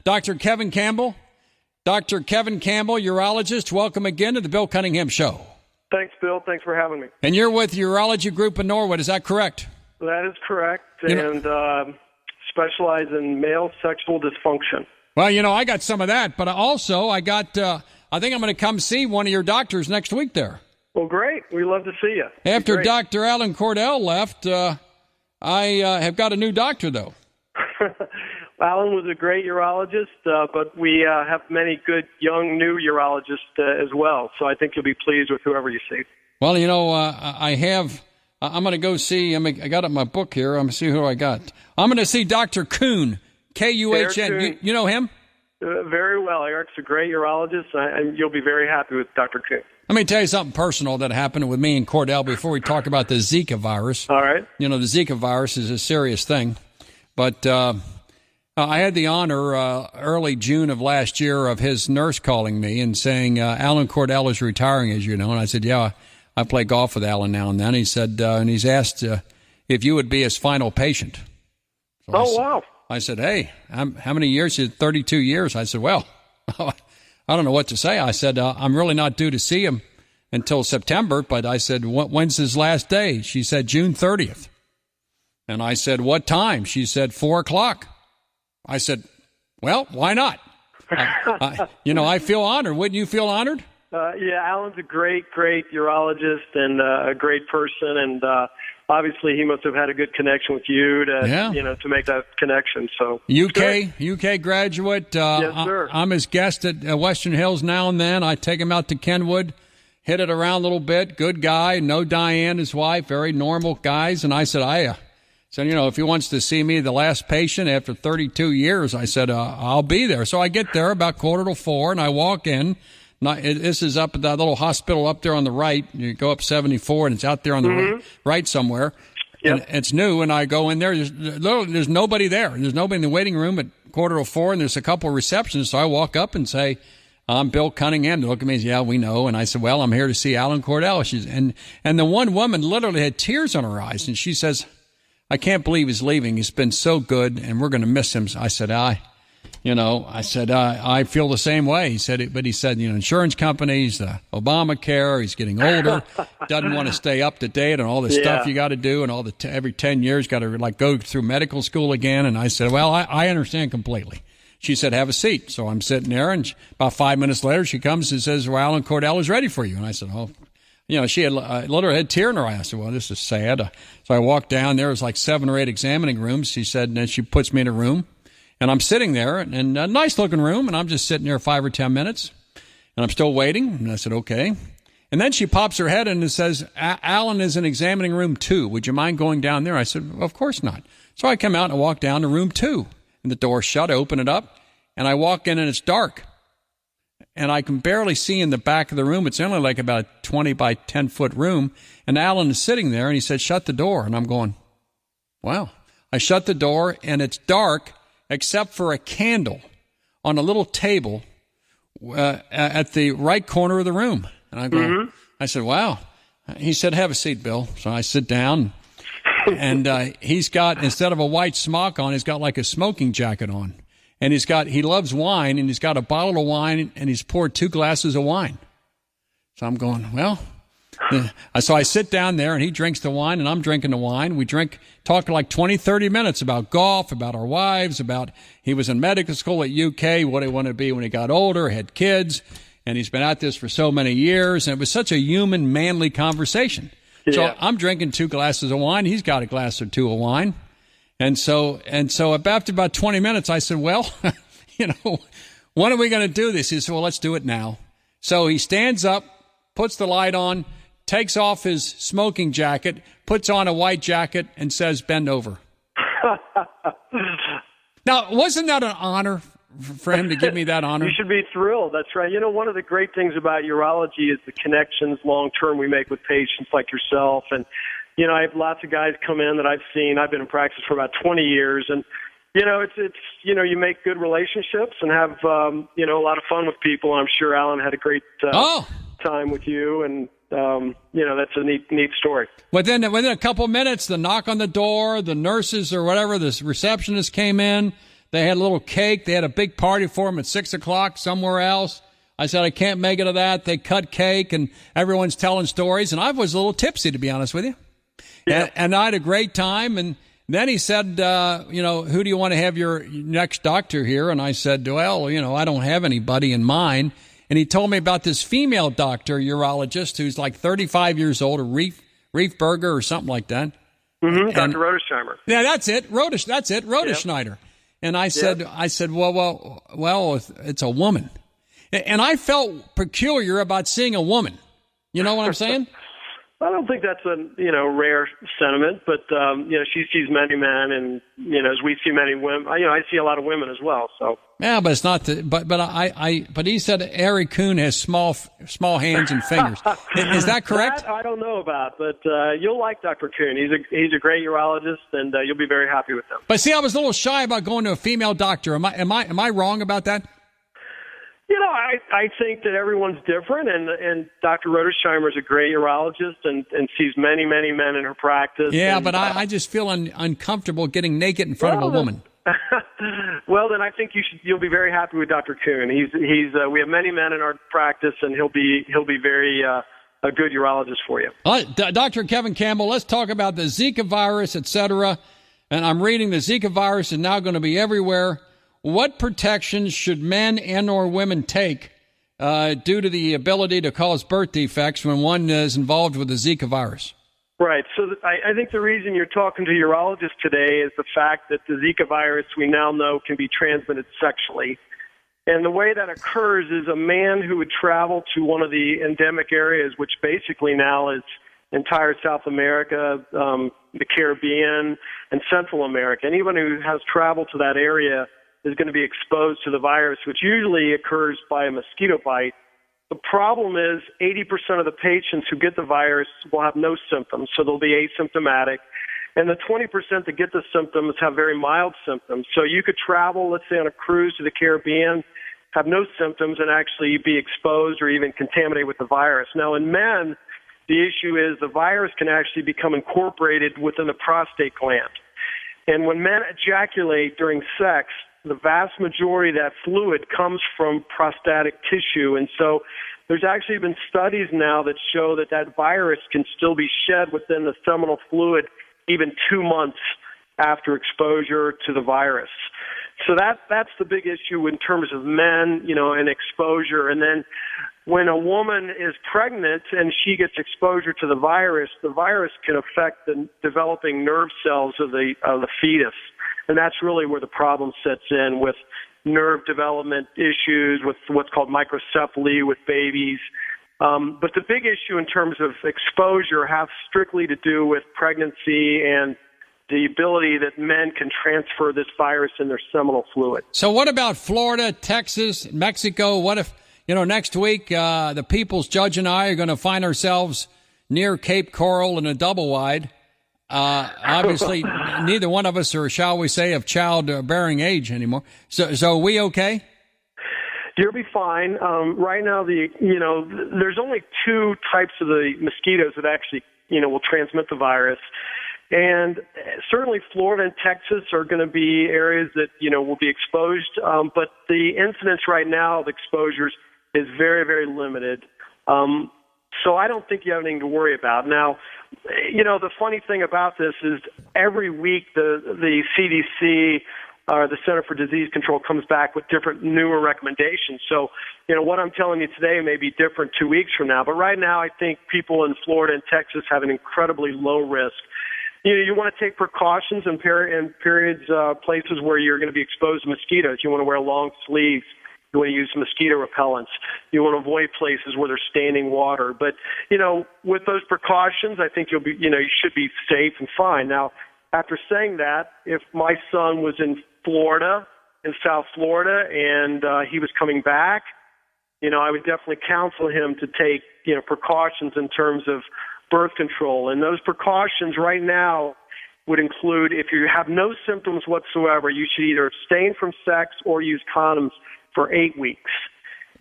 Dr. Kevin Campbell. Dr. Kevin Campbell, urologist, welcome again to the Bill Cunningham Show. Thanks, Bill. Thanks for having me. And you're with Urology Group in Norwood, is that correct? That is correct, and specialize in male sexual dysfunction. Well, I got some of that, but also I think I'm going to come see one of your doctors next week there. Well, great. We'd love to see you. After Dr. Alan Cordell left, I have got a new doctor, though. Alan was a great urologist, but we have many good young new urologists as well. So I think you'll be pleased with whoever you see. Well, I'm going to go see. I got it in my book here. I'm going to see who I got. I'm going to see Dr. Kuhn, Kuhn. You know him? Very well. Eric's a great urologist, and you'll be very happy with Dr. Kuhn. Let me tell you something personal that happened with me and Cordell before we talk about the Zika virus. All right. The Zika virus is a serious thing, but I had the honor early June of last year of his nurse calling me and saying, Alan Cordell is retiring, as you know. And I said, yeah, I play golf with Alan now and then. He said, and he's asked if you would be his final patient. So wow. I said, hey, how many years? He said, 32 years. I said, well, I don't know what to say. I said, I'm really not due to see him until September, but I said, when's his last day? She said, June 30th. And I said, what time? She said, 4:00. I said, well, why not? I feel honored. Wouldn't you feel honored? Yeah, Alan's a great urologist and a great person, and obviously he must have had a good connection with you to make that connection. So UK graduate. Yes, sir. I'm his guest at Western Hills now and then. I take him out to Kenwood, hit it around a little bit. Good guy. No Diane, his wife, very normal guys. And I said, So, if he wants to see me, the last patient, after 32 years, I said, I'll be there. So I get there about 3:45, and I walk in. This is up at that little hospital up there on the right. You go up 74, and it's out there on the right somewhere. Yep. And it's new, and I go in there. There's nobody there. There's nobody in the waiting room at 3:45, and there's a couple of receptionists. So I walk up and say, I'm Bill Cunningham. They look at me and say, yeah, we know. And I said, well, I'm here to see Alan Cordell. And the one woman literally had tears on her eyes, and she says, I can't believe he's leaving. He's been so good, and we're going to miss him. I said, I feel the same way. He said, insurance companies, Obamacare, he's getting older, doesn't want to stay up to date on all the stuff you got to do, and all every 10 years got to go through medical school again. And I said, well, I understand completely. She said, have a seat. So I'm sitting there, and about 5 minutes later, she comes and says, well, Alan Cordell is ready for you. And I said, oh. She had literally had a tear in her eye. I said, well, this is sad. So I walked down. There was like 7 or 8 examining rooms. She said, and she puts me in a room. And I'm sitting there, and a nice-looking room, and I'm just sitting there 5 or 10 minutes. And I'm still waiting. And I said, okay. And then she pops her head in and says, Alan is in examining room 2. Would you mind going down there? I said, well, of course not. So I come out and walk down to room 2. And the door's shut. I open it up, and I walk in, and it's dark. And I can barely see in the back of the room. It's only like about a 20 by 10-foot room. And Alan is sitting there, and he said, shut the door. And I'm going, wow. I shut the door, and it's dark except for a candle on a little table at the right corner of the room. And I'm going, I said, wow. He said, have a seat, Bill. So I sit down, and he's got, instead of a white smock on, he's got like a smoking jacket on. And he loves wine, and he's got a bottle of wine, and he's poured 2 glasses of wine. So I'm going, well, so I sit down there, and he drinks the wine, and I'm drinking the wine. We talk like 20, 30 minutes about golf, about our wives, about he was in medical school at UK, what he wanted to be when he got older, had kids, and he's been at this for so many years. And it was such a human, manly conversation. Yeah. So I'm drinking 2 glasses of wine. He's got a glass or 2 of wine. And so after about 20 minutes, I said, well, when are we going to do this? He said, well, let's do it now. So he stands up, puts the light on, takes off his smoking jacket, puts on a white jacket, and says, bend over. Now, wasn't that an honor for him to give me that honor? You should be thrilled. That's right. One of the great things about urology is the connections long-term we make with patients like yourself. And I have lots of guys come in that I've seen. I've been in practice for about 20 years, and it's you make good relationships and have a lot of fun with people. And I'm sure Alan had a great time with you, and that's a neat story. Within a couple of minutes, the knock on the door, the nurses or whatever, the receptionist came in. They had a little cake. They had a big party for him at 6 o'clock somewhere else. I said, I can't make it to that. They cut cake and everyone's telling stories. And I was a little tipsy, to be honest with you. Yeah. And I had a great time. And then he said, who do you want to have your next doctor here? And I said, well, I don't have anybody in mind. And he told me about this female doctor, urologist, who's like 35 years old, a Riefberger or something like that. Mm-hmm. Dr. Rodersheimer. Yeah, that's it. Rhoda Yeah. Schneider. And I said, well, it's a woman. And I felt peculiar about seeing a woman. You know what I'm saying? I don't think that's a rare sentiment, but she sees many men, and as we see many women, I see a lot of women as well. So yeah, but it's not. But he said Harry Kuhn has small hands and fingers. Is that correct? That I don't know about, but you'll like Dr. Kuhn. He's a great urologist, and you'll be very happy with him. But see, I was a little shy about going to a female doctor. Am I wrong about that? I think that everyone's different, and Dr. Rodersheimer is a great urologist and sees many, many men in her practice. Yeah, but I just feel uncomfortable getting naked in front of a woman. Well, then I think you'll be very happy with Dr. Kuhn. We have many men in our practice, and he'll be very a good urologist for you. Dr. Kevin Campbell, let's talk about the Zika virus, etc. And I'm reading the Zika virus is now going to be everywhere. What protections should men and or women take due to the ability to cause birth defects when one is involved with the Zika virus? Right. So I think the reason you're talking to urologists today is the fact that the Zika virus we now know can be transmitted sexually. And the way that occurs is a man who would travel to one of the endemic areas, which basically now is entire South America, the Caribbean, and Central America. Anyone who has traveled to that area is going to be exposed to the virus, which usually occurs by a mosquito bite. The problem is 80% of the patients who get the virus will have no symptoms, so they'll be asymptomatic. And the 20% that get the symptoms have very mild symptoms. So you could travel, let's say, on a cruise to the Caribbean, have no symptoms, and actually be exposed or even contaminated with the virus. Now, in men, the issue is the virus can actually become incorporated within the prostate gland. And when men ejaculate during sex, the vast majority of that fluid comes from prostatic tissue. And so there's actually been studies now that show that virus can still be shed within the seminal fluid even 2 months after exposure to the virus. So that's the big issue in terms of men, and exposure. And then when a woman is pregnant and she gets exposure to the virus can affect the developing nerve cells of the fetus. And that's really where the problem sets in with nerve development issues, with what's called microcephaly with babies. But the big issue in terms of exposure has strictly to do with pregnancy and the ability that men can transfer this virus in their seminal fluid. So what about Florida, Texas, Mexico? What if, next week the People's Judge and I are going to find ourselves near Cape Coral in a double wide? Obviously, neither one of us are, shall we say, of childbearing age anymore. So are we okay? You'll be fine. Right now, there's only two types of the mosquitoes that actually, will transmit the virus. And certainly Florida and Texas are going to be areas that, will be exposed. But the incidence right now of exposures is very, very limited. So I don't think you have anything to worry about. Now, the funny thing about this is every week the CDC or the Center for Disease Control comes back with different newer recommendations. So, what I'm telling you today may be different 2 weeks from now. But right now, I think people in Florida and Texas have an incredibly low risk. You want to take precautions in periods, places where you're going to be exposed to mosquitoes. You want to wear long sleeves. You want to use mosquito repellents. You want to avoid places where there's standing water. But, with those precautions, I think you should be safe and fine. Now, after saying that, if my son was in Florida, in South Florida, and he was coming back, I would definitely counsel him to take, precautions in terms of birth control. And those precautions right now would include, if you have no symptoms whatsoever, you should either abstain from sex or use condoms for 8 weeks.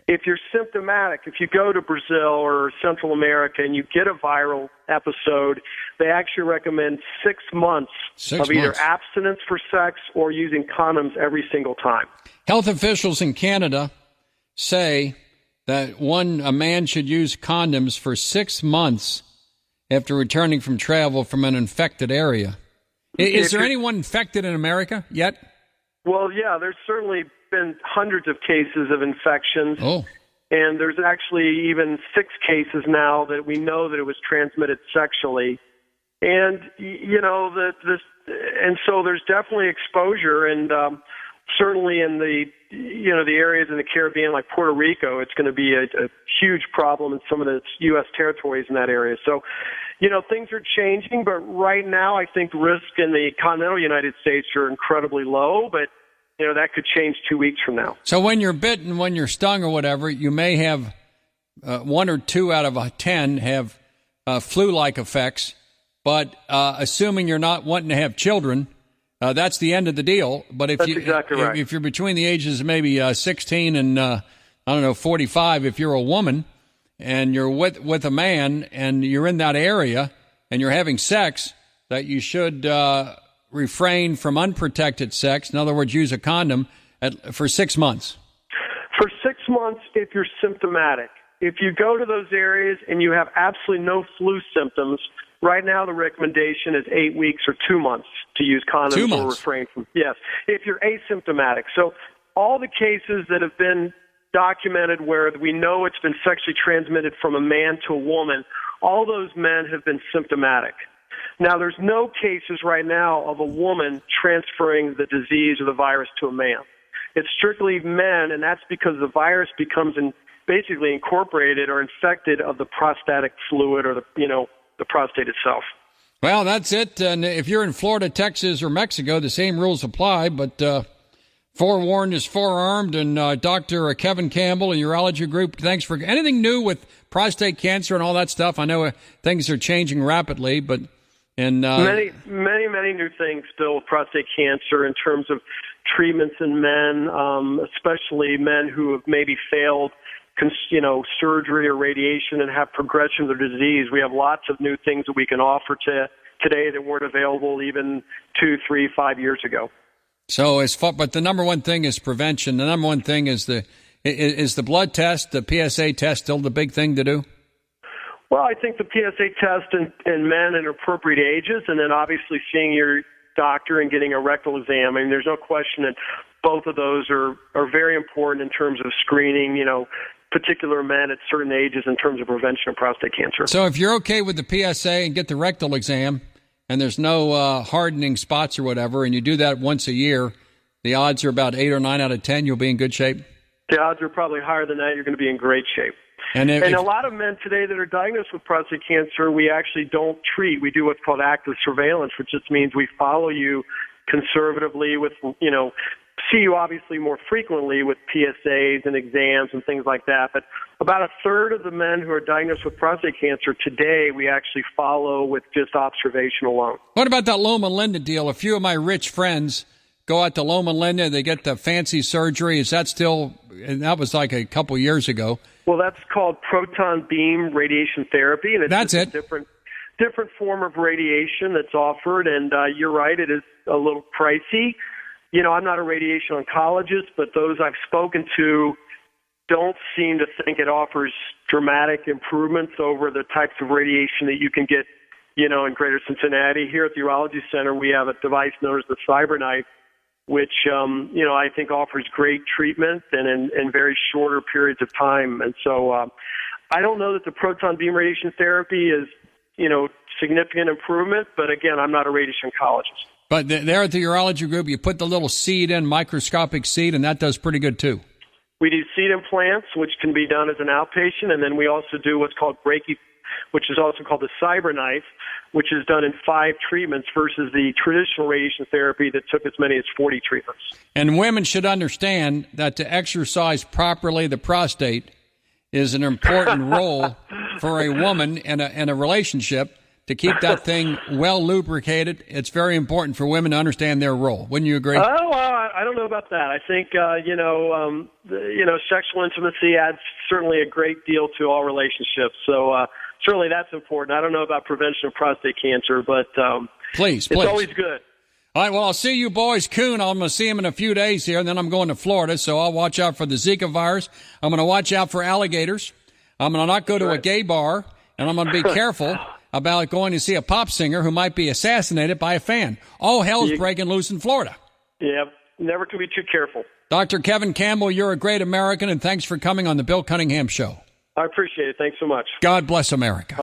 If you're symptomatic, if you go to Brazil or Central America and you get a viral episode, they actually recommend 6 months of either abstinence for sex or using condoms every single time. Health officials in Canada say that a man should use condoms for 6 months after returning from travel from an infected area. Is there anyone infected in America yet? Well, yeah, there's certainly been hundreds of cases of infections. Oh. And there's actually even 6 cases now that we know that it was transmitted sexually. And, and so there's definitely exposure. And certainly in the areas in the Caribbean like Puerto Rico, it's going to be a huge problem in some of the U.S. territories in that area. So, things are changing, but right now I think risk in the continental United States are incredibly low, but that could change 2 weeks from now. So when you're bitten, when you're stung or whatever, you may have 1 or 2 out of 10 have flu-like effects, but assuming you're not wanting to have children, that's the end of the deal. But if that's exactly right. If you're between the ages of maybe 16 and 45, if you're a woman and you're with a man and you're in that area and you're having sex, that you should refrain from unprotected sex. In other words, use a condom for 6 months. For 6 months, if you're symptomatic. If you go to those areas and you have absolutely no flu symptoms, right now the recommendation is 8 weeks or 2 months to use condoms 2 months. or refrain from. Yes, if you're asymptomatic. So all the cases that have been documented where we know it's been sexually transmitted from a man to a woman, all those men have been symptomatic. Now, there's no cases right now of a woman transferring the disease or the virus to a man. It's strictly men, and that's because the virus becomes basically incorporated or infected of the prostatic fluid or the prostate itself. Well, that's it. And if you're in Florida, Texas, or Mexico, the same rules apply, but forewarned is forearmed. And Dr. Kevin Campbell and Urology Group, thanks for anything new with prostate cancer and all that stuff. I know things are changing rapidly, but many new things still with prostate cancer in terms of treatments in men, especially men who have maybe failed surgery or radiation and have progression of their disease. We have lots of new things that we can offer today that weren't available even 2, 3, 5 years ago. So but the number one thing is prevention. The number one thing is the blood test, the PSA test, still the big thing to do? Well, I think the PSA test in men in appropriate ages, and then obviously seeing your doctor and getting a rectal exam. I mean, there's no question that both of those are very important in terms of screening, particular men at certain ages in terms of prevention of prostate cancer. So if you're okay with the PSA and get the rectal exam and there's no hardening spots or whatever, and you do that once a year, the odds are about 8 or 9 out of 10 you'll be in good shape? The odds are probably higher than that. You're going to be in great shape. And a lot of men today that are diagnosed with prostate cancer, we actually don't treat. We do what's called active surveillance, which just means we follow you conservatively with, see you obviously more frequently with PSAs and exams and things like that. But about a third of the men who are diagnosed with prostate cancer today, we actually follow with just observation alone. What about that Loma Linda deal? A few of my rich friends go out to Loma Linda, they get the fancy surgery. Is that still, and that was like a couple years ago. Well, that's called proton beam radiation therapy, and it's a different form of radiation that's offered. And you're right, it is a little pricey. I'm not a radiation oncologist, but those I've spoken to don't seem to think it offers dramatic improvements over the types of radiation that you can get, in Greater Cincinnati. Here at the Urology Center, we have a device known as the CyberKnife, which, I think offers great treatment and in very shorter periods of time. And so I don't know that the proton beam radiation therapy is, significant improvement, but again, I'm not a radiation oncologist. But there at the Urology Group, you put the little seed in, microscopic seed, and that does pretty good too. We do seed implants, which can be done as an outpatient, and then we also do what's called which is also called the CyberKnife, which is done in 5 treatments versus the traditional radiation therapy that took as many as 40 treatments. And women should understand that to exercise properly the prostate is an important role for a woman in a relationship, to keep that thing well lubricated. It's very important for women to understand their role. Wouldn't you agree? Oh, well, I don't know about that. I think sexual intimacy adds certainly a great deal to all relationships. So certainly that's important. I don't know about prevention of prostate cancer, but please, it's always good. All right, well, I'll see you boys. Coon, I'm going to see him in a few days here, and then I'm going to Florida, so I'll watch out for the Zika virus. I'm going to watch out for alligators. I'm going to not go to a gay bar, and I'm going to be careful about going to see a pop singer who might be assassinated by a fan. All hell's breaking loose in Florida. Yeah, never can be too careful. Dr. Kevin Campbell, you're a great American, and thanks for coming on the Bill Cunningham Show. I appreciate it. Thanks so much. God bless America.